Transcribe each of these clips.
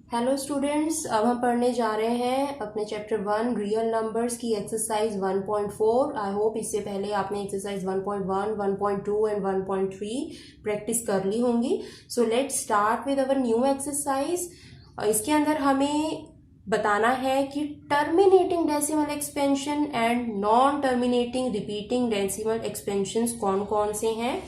Hello students, अब हम पढ़ने जा रहे हैं अपने चैप्टर 1 रियल नंबर्स की एक्सरसाइज 1.4। आई होप इससे पहले आपने एक्सरसाइज 1.1, 1.2 एंड 1.3 प्रैक्टिस कर ली होंगी। So let's start with our new exercise. इसके अंदर हमें बताना है कि terminating decimal expansion and non terminating repeating decimal expansions कौन कौन से हैं।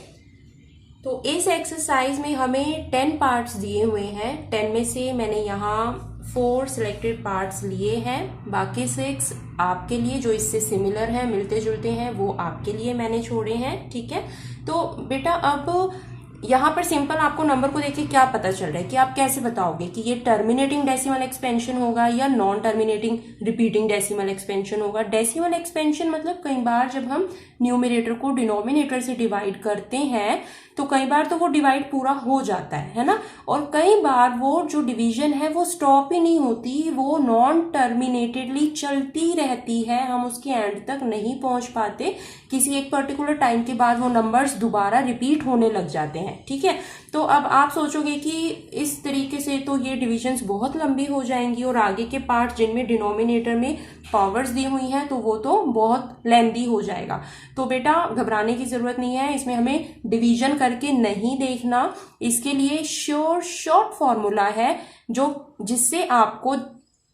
तो इस एक्सरसाइज में हमें 10 पार्ट्स दिए हुए हैं। 10 में से मैंने यहाँ 4 सिलेक्टेड पार्ट्स लिए हैं, बाकी 6 आपके लिए जो इससे सिमिलर हैं, मिलते जुलते हैं, वो आपके लिए मैंने छोड़े हैं। ठीक है, तो बेटा अब यहाँ पर सिंपल आपको नंबर को देखिए क्या पता चल रहा है कि आप कैसे बताओगे कि ये टर्मिनेटिंग डेसिमल एक्सपेंशन होगा या non terminating repeating decimal expansion होगा। डेसिमल एक्सपेंशन मतलब कई बार जब हम न्यूमरेटर को डिनोमिनेटर से डिवाइड करते हैं तो कई बार तो वो डिवाइड पूरा हो जाता है ना, और कई बार वो जो डिवीजन है वो स्टॉप ही नहीं होती, वो नॉन टर्मिनेटेडली चलती रहती है, हम उसके एंड तक नहीं पहुंच पाते, किसी एक पर्टिकुलर टाइम के बाद वो नंबर्स दोबारा रिपीट होने लग जाते हैं। ठीक है, तो अब आप सोचोगे कि इस तरीके से तो ये डिविजन्स बहुत लंबी हो जाएंगी और आगे के पार्ट जिनमें डिनोमिनेटर में पावर्स दी हुई हैं तो वो तो बहुत लेंदी हो जाएगा। तो बेटा घबराने की जरूरत नहीं है, इसमें हमें डिवीजन करके नहीं देखना। इसके लिए शॉर्ट फॉर्मूला है जो जिससे आपको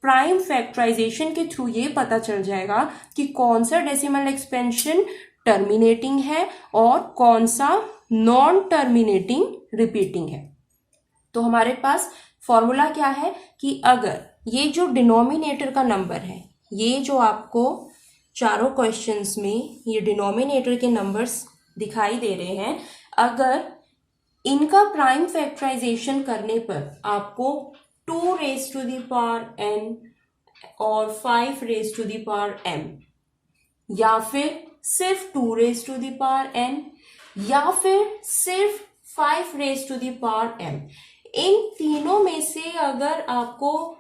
प्राइम फैक्टराइजेशन के थ्रू ये पता चल जाएगा कि कौन सा डेसिमल एक्सपेंशन टर्मिनेटिंग है और कौन सा नॉन टर्मिनेटिंग रिपीटिंग है। तो हमारे पास फॉर्मूला क्या है कि अगर ये जो डिनोमिनेटर का नंबर है, ये जो आपको चारों क्वेश्चंस में ये डिनोमिनेटर के नंबर्स दिखाई दे रहे हैं, अगर इनका प्राइम फैक्टराइजेशन करने पर आपको 2 raise to the power n और 5 raise to the power m, या फिर सिर्फ 2 raise to the power n, या फिर सिर्फ 5 raise to the power m, इन तीनों में से अगर आपको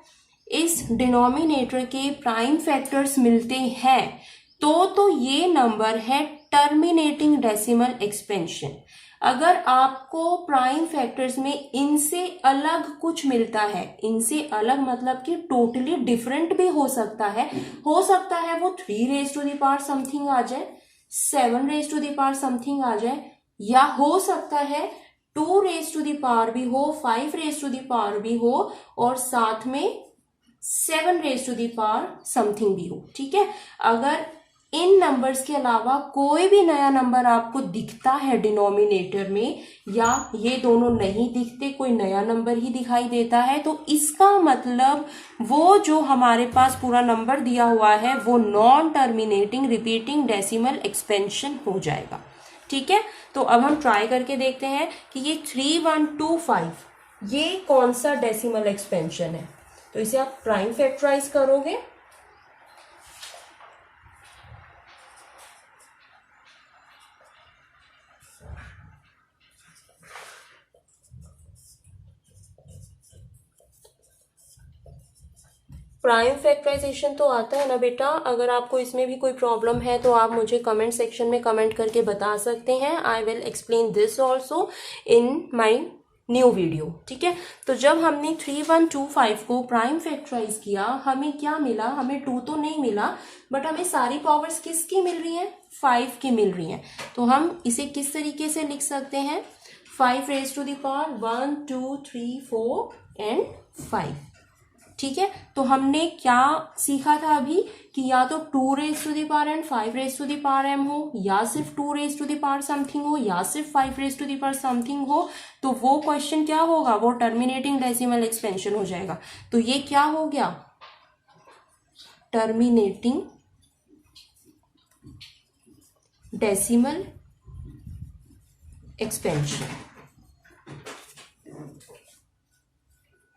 इस डिनोमिनेटर के प्राइम फैक्टर्स मिलते हैं तो ये नंबर है टर्मिनेटिंग डेसिमल एक्सपेंशन। अगर आपको प्राइम फैक्टर्स में इनसे अलग कुछ मिलता है, इनसे अलग मतलब कि टोटली डिफरेंट भी हो सकता है वो 3 raise to the power something आ जाए, 7 raise to the power something आ जाए, या हो सकता है 2 रेज टू द पावर भी हो, 5 रेज टू द पावर भी हो, और साथ में 7 raise to the power something भी हो। ठीक है, अगर इन नंबर्स के अलावा कोई भी नया नंबर आपको दिखता है डिनोमिनेटर में, या ये दोनों नहीं दिखते, कोई नया नंबर ही दिखाई देता है, तो इसका मतलब वो जो हमारे पास पूरा नंबर दिया हुआ है वो non terminating repeating decimal expansion हो जाएगा। ठीक है, तो अब हम ट्राई करके देखते हैं कि ये 3125 ये कौन सा डेसिमल एक्सपेंशन है। तो इसे आप प्राइम फैक्टराइज करोगे, प्राइम फैक्टराइजेशन तो आता है ना बेटा। अगर आपको इसमें भी कोई प्रॉब्लम है तो आप मुझे कमेंट सेक्शन में कमेंट करके बता सकते हैं। I will explain this also in my new video. ठीक है, तो जब हमने 3125 को प्राइम फैक्टराइज किया, हमें क्या मिला, हमें 2 तो नहीं मिला, बट हमें सारी पावर्स किसकी मिल रही हैं, 5 की मिल रही हैं। तो हम इसे किस तरीके से लिख सकते हैं, 5 raise to the power 1 2 3 4 and 5। ठीक है, तो हमने क्या सीखा था अभी कि या तो 2 raise to the power and 5 raise to the power m हो, या सिर्फ 2 raise to the power something हो, या सिर्फ 5 raise to the power something हो, तो वो क्वेश्चन क्या होगा, वो टर्मिनेटिंग डेसिमल एक्सपेंशन हो जाएगा। तो ये क्या हो गया, टर्मिनेटिंग डेसिमल एक्सपेंशन।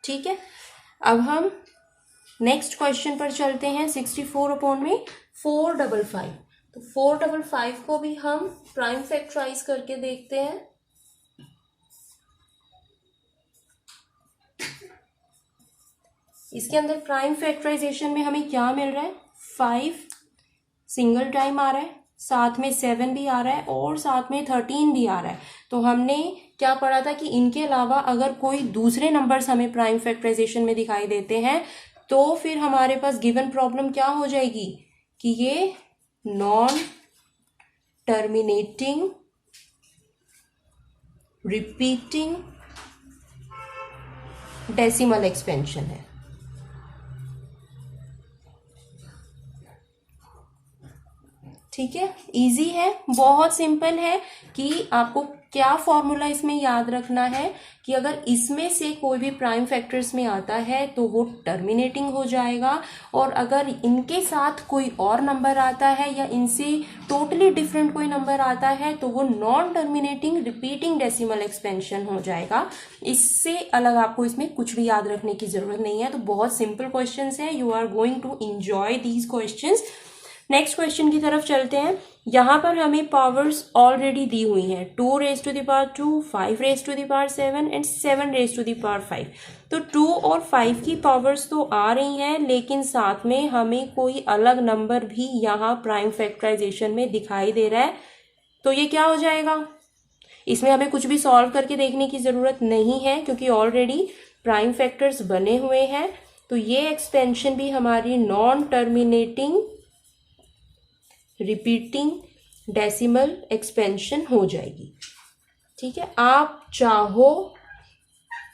ठीक है, अब हम नेक्स्ट क्वेश्चन पर चलते हैं। 64 अपॉन में 455, तो 455 को भी हम प्राइम फैक्टराइज करके देखते हैं। इसके अंदर प्राइम फैक्टराइजेशन में हमें क्या मिल रहा है, 5 सिंगल टाइम आ रहा है, साथ में 7 भी आ रहा है और साथ में 13 भी आ रहा है। तो हमने क्या पढ़ा था कि इनके अलावा अगर कोई दूसरे नंबर्स हमें प्राइम फैक्टराइजेशन में दिखाई देते हैं तो फिर हमारे पास गिवन प्रॉब्लम क्या हो जाएगी कि ये non terminating repeating decimal expansion है। ठीक है, इजी है, बहुत सिंपल है कि आपको क्या फॉर्मूला इसमें याद रखना है कि अगर इसमें से कोई भी प्राइम फैक्टर्स में आता है तो वो टर्मिनेटिंग हो जाएगा, और अगर इनके साथ कोई और नंबर आता है या इनसे टोटली डिफरेंट कोई नंबर आता है तो वो non terminating repeating decimal expansion हो जाएगा। इससे अलग आपको इसमें कुछ भी याद रखने की जरूरत नहीं है। तो बहुत सिंपल क्वेश्चंस है, you are going to enjoy these questions. Next question की तरफ चलते हैं। यहाँ पर हमें पावर्स ऑलरेडी दी हुई हैं, 2 raise to the power 2, 5 raise to the power 7 and 7 raise to the power 5। तो 2 और 5 की पावर्स तो आ रही हैं, लेकिन साथ में हमें कोई अलग नंबर भी यहाँ प्राइम फैक्टराइजेशन में दिखाई दे रहा है। तो ये क्या हो जाएगा? इसमें हमें कुछ भी सॉल्व करके देखने की ज़रूरत नहीं है क्योंकि ऑलरेडी प्राइम फैक्टर्स बने हुए हैं। तो ये एक्सपेंशन भी हमारी non terminating repeating decimal expansion हो जाएगी। ठीक है, आप चाहो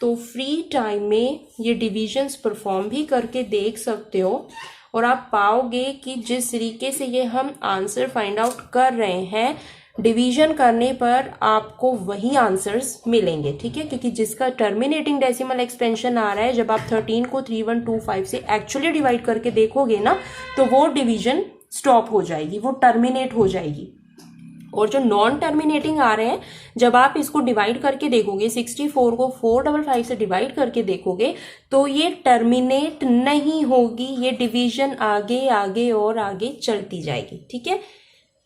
तो फ्री टाइम में ये डिविजन्स परफॉर्म भी करके देख सकते हो और आप पाओगे कि जिस तरीके से ये हम आंसर फाइंड आउट कर रहे हैं, डिवीजन करने पर आपको वही आंसर्स मिलेंगे। ठीक है, क्योंकि जिसका टर्मिनेटिंग डेसिमल एक्सपेंशन आ रहा है, जब आप 13 को 3125 से एक्चुअली डिवाइड करके देखोगे ना तो वो डिवीजन स्टॉप हो जाएगी, वो टर्मिनेट हो जाएगी। और जो नॉन टर्मिनेटिंग आ रहे हैं, जब आप इसको डिवाइड करके देखोगे, 64 को 455 से डिवाइड करके देखोगे तो ये टर्मिनेट नहीं होगी, ये डिवीजन आगे आगे और आगे चलती जाएगी। ठीक है,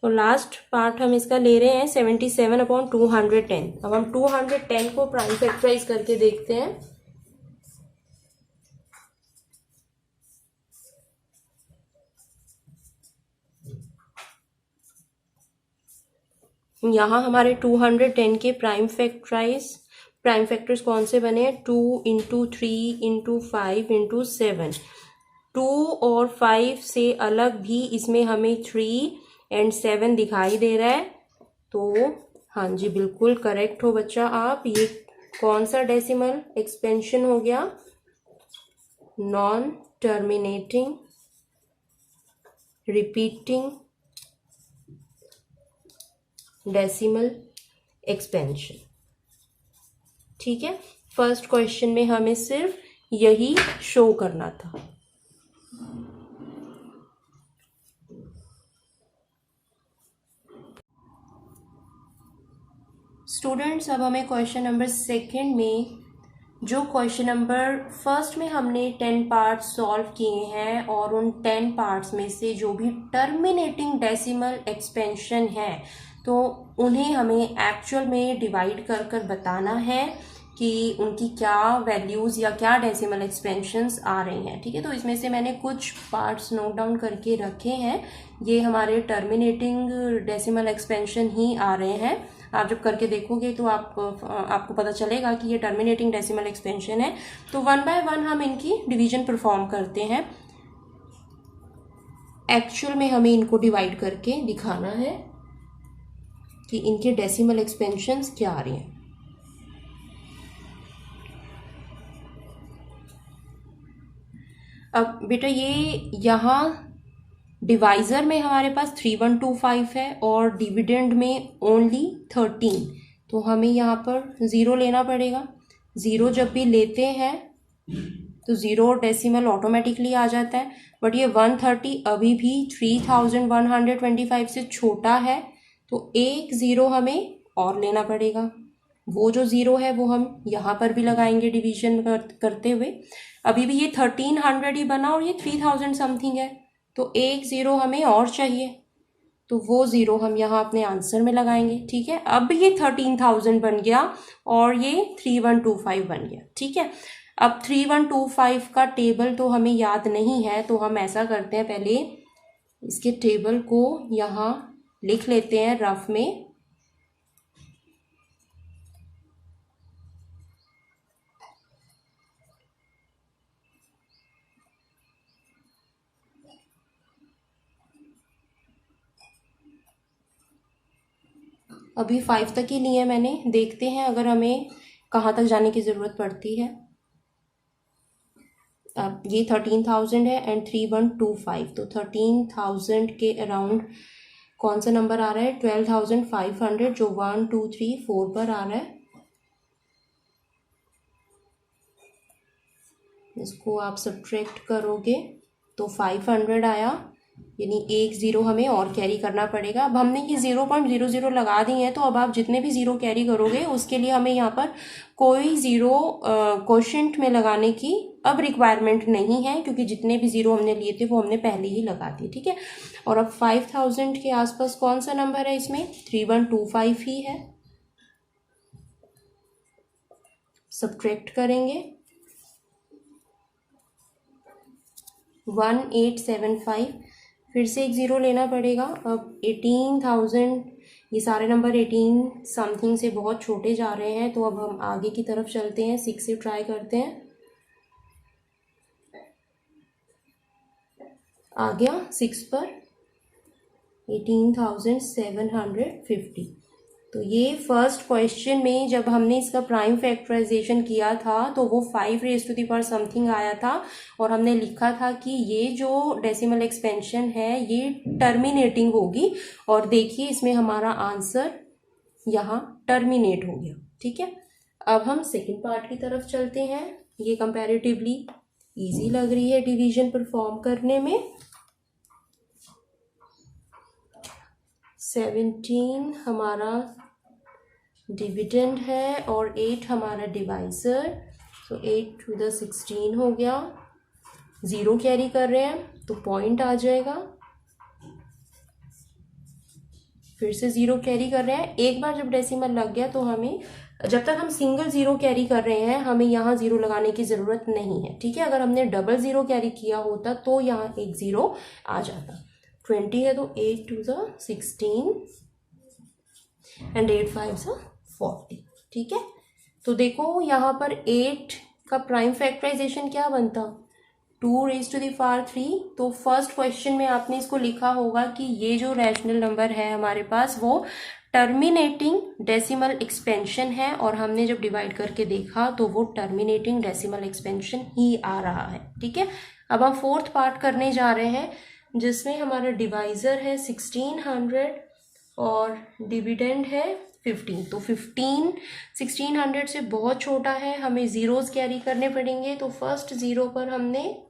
तो लास्ट पार्ट हम इसका ले रहे हैं 77/210। अब हम 210 को प्राइम फैक्टराइज करके देखते हैं। यहाँ हमारे 210 के प्राइम फैक्टर्स कौन से बने? 2 × 3 × 5 × 7। 2 और 5 से अलग भी इसमें हमें 3 और 7 दिखाई दे रहा है। तो हाँ जी, बिल्कुल करेक्ट हो बच्चा आप। ये कौन सा डेसिमल एक्सपेंशन हो गया? Non terminating repeating decimal expansion. ठीक है, फर्स्ट क्वेश्चन में हमें सिर्फ यही शो करना था। स्टूडेंट्स, अब हमें क्वेश्चन नंबर सेकंड में, जो क्वेश्चन नंबर फर्स्ट में हमने 10 पार्ट्स सॉल्व किए हैं और उन 10 पार्ट्स में से जो भी टर्मिनेटिंग डेसिमल एक्सपेंशन है तो उन्हें हमें एक्चुअल में डिवाइड कर कर बताना है कि उनकी क्या वैल्यूज़ या क्या डेसिमल एक्सपेंशंस आ रही हैं। ठीक है, तो इसमें से मैंने कुछ पार्ट्स नोट डाउन करके रखे हैं। ये हमारे टर्मिनेटिंग डेसिमल एक्सपेंशन ही आ रहे हैं। आप जब करके देखोगे तो आपको पता चलेगा कि ये टर्मिनेटिंग डेसिमल एक्सपेंशन है। तो 1 बाय 1 हम इनकी डिवीजन परफॉर्म करते हैं। एक्चुअल में हमें इनको डिवाइड करके दिखाना है कि इनके डेसिमल एक्सपेंशंस क्या आ रही हैं। अब बेटा ये यहाँ डिवाइज़र में हमारे पास 3125 है और डिविडेंड में ओनली 13, तो हमें यहाँ पर 0 लेना पड़ेगा। 0 जब भी लेते हैं तो 0 और डेसिमल ऑटोमेटिकली आ जाता है, बट ये 130 अभी भी 3125 से छोटा है, तो एक 0 हमें और लेना पड़ेगा। वो जो 0 है वो हम यहाँ पर भी लगाएंगे डिवीजन करते हुए। अभी भी ये 1300 ही बना और ये 3000 समथिंग है, तो एक 0 हमें और चाहिए, तो वो 0 हम यहाँ अपने आंसर में लगाएंगे। ठीक है, अब ये 13000 बन गया और ये 3125 बन गया। ठीक है, अब 3125 का टेबल तो हमें याद नहीं है, तो हम ऐसा करते हैं, पहले इसके टेबल को यहाँ लिख लेते हैं रफ में। अभी 5 तक ही लिए मैंने, देखते हैं अगर हमें कहाँ तक जाने की ज़रूरत पड़ती है। अब ये 13,000 है एंड 3125, तो 13,000 के अराउंड कौन सा नंबर आ रहा है? 12,500, जो 1 2 3 4 पर आ रहा है। इसको आप सब्ट्रैक्ट करोगे तो 500 आया, यानी 1 0 हमें और कैरी करना पड़ेगा। अब हमने ये 0.00 लगा दी है, तो अब आप जितने भी ज़ीरो कैरी करोगे उसके लिए हमें यहाँ पर कोई ज़ीरो क्वोशेंट में लगाने की अब रिक्वायरमेंट नहीं है, क्योंकि जितने भी ज़ीरो हमने लिए थे वो हमने पहले ही लगा दिए, ठीक है। और अब 5,000 के आसपास कौन सा नंबर है इसमें? 3125 ही है। सब्ट्रैक्ट करेंगे 1875, फिर से एक ज़ीरो लेना पड़ेगा। अब 18,000, ये सारे नंबर 18 समथिंग से बहुत छोटे जा रहे हैं, तो अब हम आगे की तरफ चलते हैं, 6 से ट्राई करते हैं। आ गया 6 पर 18,750। तो ये फर्स्ट क्वेश्चन में जब हमने इसका प्राइम फैक्टराइजेशन किया था तो वो 5 raise to the power something आया था, और हमने लिखा था कि ये जो डेसिमल एक्सपेंशन है ये टर्मिनेटिंग होगी, और देखिए इसमें हमारा आंसर यहाँ टर्मिनेट हो गया, ठीक है। अब हम सेकंड पार्ट की तरफ चलते हैं। ये कंपैरेटिवली इजी लग रही है डिवीजन परफॉर्म करने में। 17 हमारा डिविडेंड है और 8 हमारा डिवाइजर, तो 8 to the 16 हो गया। ज़ीरो कैरी कर रहे हैं तो पॉइंट आ जाएगा, फिर से ज़ीरो कैरी कर रहे हैं। एक बार जब डेसिमल लग गया तो हमें, जब तक हम सिंगल ज़ीरो कैरी कर रहे हैं, हमें यहाँ ज़ीरो लगाने की ज़रूरत नहीं है, ठीक है। अगर हमने डबल ज़ीरो कैरी किया होता तो यहाँ एक ज़ीरो आ जाता। 20 है तो 8 to the 16 एंड 8 5 40, ठीक है। तो देखो यहाँ पर 8 का प्राइम फैक्टराइजेशन क्या बनता? 2 raised to the power 3। तो फर्स्ट क्वेश्चन में आपने इसको लिखा होगा कि ये जो रैशनल नंबर है हमारे पास वो टर्मिनेटिंग डेसिमल एक्सपेंशन है, और हमने जब डिवाइड करके देखा तो वो टर्मिनेटिंग डेसिमल एक्सपेंशन ही आ रहा है, ठीक है। अब हम फोर्थ पार्ट करने जा रहे हैं, जिसमें हमारा डिवाइजर है 1600 और डिविडेंड है 15। तो 15 1600 से बहुत छोटा है, हमें ज़ीरोज़ कैरी करने पड़ेंगे। तो फर्स्ट ज़ीरो पर हमने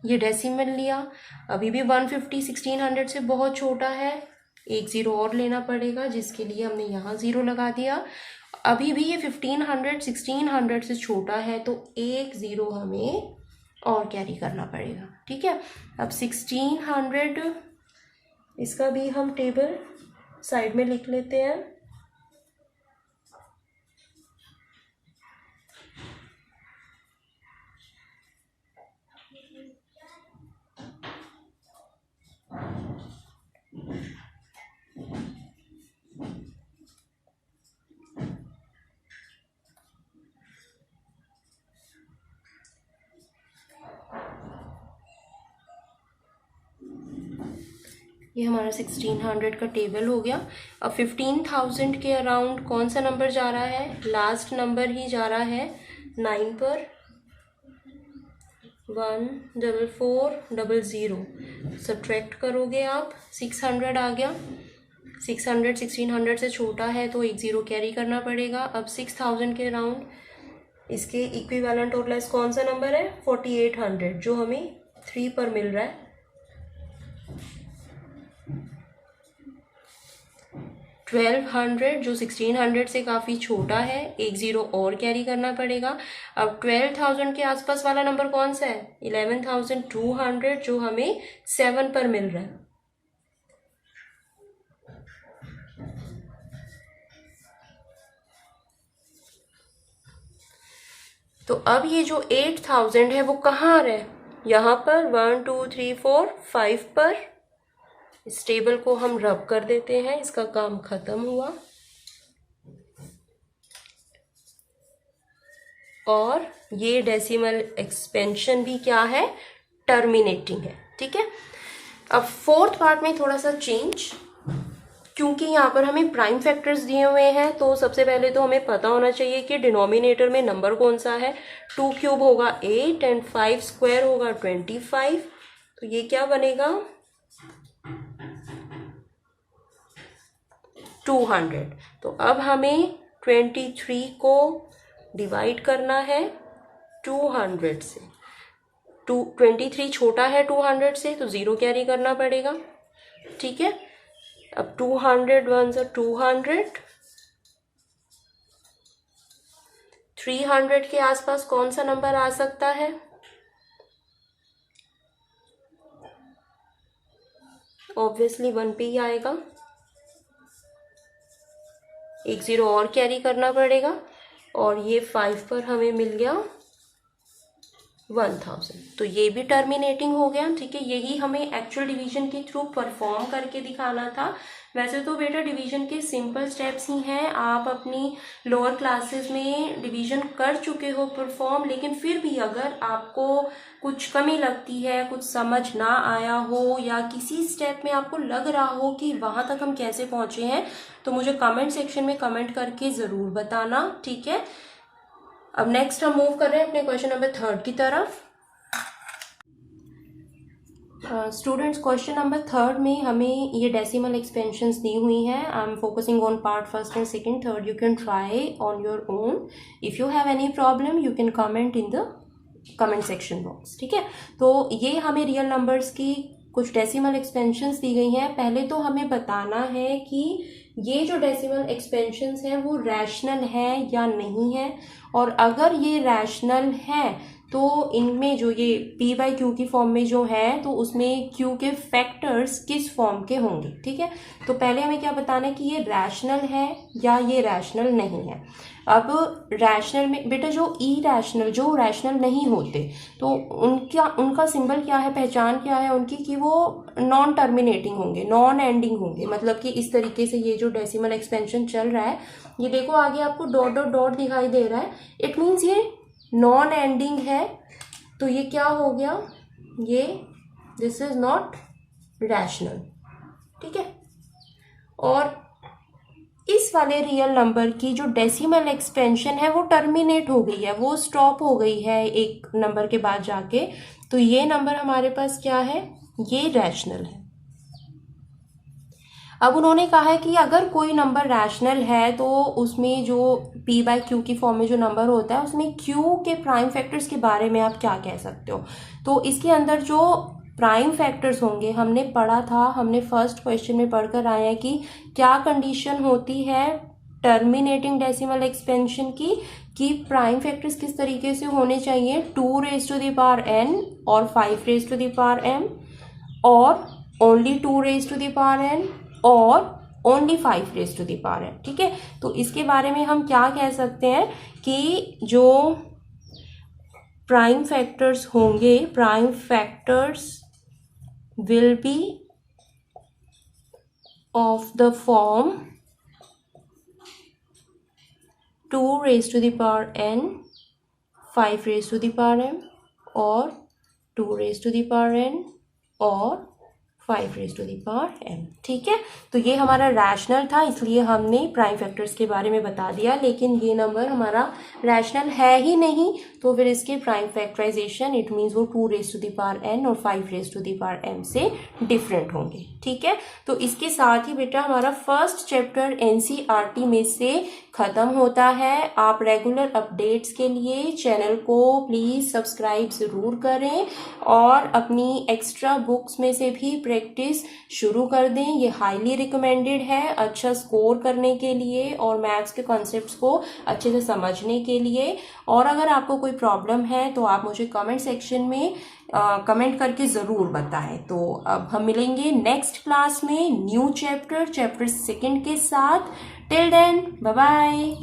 ये डेसिमल लिया, अभी भी 150 1600 से बहुत छोटा है, एक ज़ीरो और लेना पड़ेगा, जिसके लिए हमने यहाँ ज़ीरो लगा दिया। अभी भी ये 1500 1600 से छोटा है, तो एक ज़ीरो हमें और कैरी करना पड़ेगा, ठीक है। अब 1600, इसका भी हम टेबल साइड में लिख लेते हैं। ये हमारा 1600 का टेबल हो गया। अब 15,000 के अराउंड कौन सा नंबर जा रहा है? लास्ट नंबर ही जा रहा है 9 पर, 14400। सब्ट्रैक्ट करोगे आप, 600 आ गया। 600 1600 से छोटा है तो एक ज़ीरो कैरी करना पड़ेगा। अब 6000 के अराउंड इसके इक्विवेलेंट और लेस कौन सा नंबर है? 4800, जो हमें 3 पर मिल रहा है। 1200 जो 1600 से काफ़ी छोटा है, एक ज़ीरो और कैरी करना पड़ेगा। अब 12,000 के आसपास वाला नंबर कौन सा है? 11,200, जो हमें 7 पर मिल रहा है। तो अब ये जो 8,000 है वो कहाँ आ रहा है? यहाँ पर 1 2 3 4 5 पर। इस टेबल को हम रब कर देते हैं, इसका काम खत्म हुआ। और ये डेसिमल एक्सपेंशन भी क्या है? टर्मिनेटिंग है, ठीक है। अब फोर्थ पार्ट में थोड़ा सा चेंज, क्योंकि यहाँ पर हमें प्राइम फैक्टर्स दिए हुए हैं तो सबसे पहले तो हमें पता होना चाहिए कि डिनोमिनेटर में नंबर कौन सा है। 2 क्यूब होगा 8 एंड 5 स्क्वायर होगा 25, तो ये क्या बनेगा 200। तो अब हमें 23 को डिवाइड करना है 200 से। 23 छोटा है 200 से तो 0 कैरी करना पड़ेगा, ठीक है। अब 200 1 से 200, 300 के आसपास कौन सा नंबर आ सकता है? ऑब्वियसली 1 पे ही आएगा, एक 0 और कैरी करना पड़ेगा और ये 5 पर हमें मिल गया 1000। तो ये भी टर्मिनेटिंग हो गया, ठीक है। यही हमें एक्चुअल डिवीजन के थ्रू परफॉर्म करके दिखाना था। वैसे तो बेटा डिवीजन के सिंपल स्टेप्स ही हैं, आप अपनी लोअर क्लासेस में डिवीजन कर चुके हो परफॉर्म, लेकिन फिर भी अगर आपको कुछ कमी लगती है, कुछ समझ ना आया हो या किसी स्टेप में आपको लग रहा हो कि वहां तक हम कैसे पहुंचे हैं, तो मुझे कमेंट सेक्शन में कमेंट करके जरूर बताना, ठीक है। अब नेक्स्ट हम मूव कर रहे हैं अपने क्वेश्चन नंबर 3 की तरफ। स्टूडेंट्स क्वेश्चन नंबर 3 में हमें ये डेसिमल एक्सपेंशंस दी हुई हैं। I am focusing on part first and second, third you can try on your own. If you have any problem you can comment in the comment section box, ठीक है। तो ये हमें रियल नंबर्स की कुछ decimal expansions दी गई हैं। पहले तो हमें बताना है कि ये जो डेसिमल एक्सपेंशंस हैं वो रैशनल है या नहीं है, और अगर ये रैशनल है तो इनमें जो ये p बाई क्यू की फॉर्म में जो है तो उसमें q के फैक्टर्स किस फॉर्म के होंगे, ठीक है। तो पहले हमें क्या बताना है कि ये रैशनल है या ये रैशनल नहीं है। अब रैशनल में बेटा जो इरैशनल, जो रैशनल नहीं होते, तो उनका सिंबल क्या है, पहचान क्या है उनकी, कि वो नॉन टर्मिनेटिंग होंगे, नॉन एंडिंग होंगे। मतलब कि इस तरीके से ये जो डेसिमल एक्सपेंशन चल रहा है, ये देखो आगे आपको डॉट डॉट डॉट दिखाई दे रहा है, इट मीन्स ये नॉन एंडिंग है। तो ये क्या हो गया, ये दिस इज नॉट रैशनल, ठीक है। और इस वाले रियल नंबर की जो डेसिमल एक्सपेंशन है वो टर्मिनेट हो गई है, वो स्टॉप हो गई है एक नंबर के बाद जाके। तो ये नंबर हमारे पास क्या है, ये रैशनल है। अब उन्होंने कहा है कि अगर कोई नंबर रैशनल है तो उसमें जो p बाई क्यू की फॉर्म में जो नंबर होता है उसमें q के प्राइम फैक्टर्स के बारे में आप क्या कह सकते हो। तो इसके अंदर जो प्राइम फैक्टर्स होंगे हमने पढ़ा था, हमने फर्स्ट क्वेश्चन में पढ़कर आए हैं कि क्या कंडीशन होती है टर्मिनेटिंग डेसिमल एक्सपेंशन की, कि प्राइम फैक्टर्स किस तरीके से होने चाहिए, 2 raise to the power n और 5 raise to the power m, और only 2 raise to the power n और only 5 raise to the power n, ठीक है। तो इसके बारे में हम क्या कह सकते हैं कि जो प्राइम फैक्टर्स होंगे, prime factors will be of the form 2 raise to the power n, 5 raise to the power m और 2 raise to the power n और 5 raise to the power m, ठीक है। तो ये हमारा रैशनल था, इसलिए हमने प्राइम फैक्टर्स के बारे में बता दिया, लेकिन ये नंबर हमारा रैशनल है ही नहीं, तो फिर इसके प्राइम फैक्टराइजेशन इट मीन्स वो 2 raise to the power n और 5 raise to the power m से डिफरेंट होंगे, ठीक है। तो इसके साथ ही बेटा हमारा फर्स्ट चैप्टर NCERT में से खत्म होता है। आप रेगुलर अपडेट्स के लिए चैनल को प्लीज सब्सक्राइब जरूर करें और अपनी एक्स्ट्रा बुक्स में से भी प्रैक्टिस शुरू कर दें। ये हाईली रिकमेंडेड है अच्छा स्कोर करने के लिए और मैथ्स के कॉन्सेप्ट्स को अच्छे से समझने के लिए। और अगर आपको कोई प्रॉब्लम है तो आप मुझे कमेंट सेक्शन में कमेंट करके ज़रूर बताएं। तो अब हम मिलेंगे नेक्स्ट क्लास में न्यू चैप्टर 2 के साथ। Till then bye bye.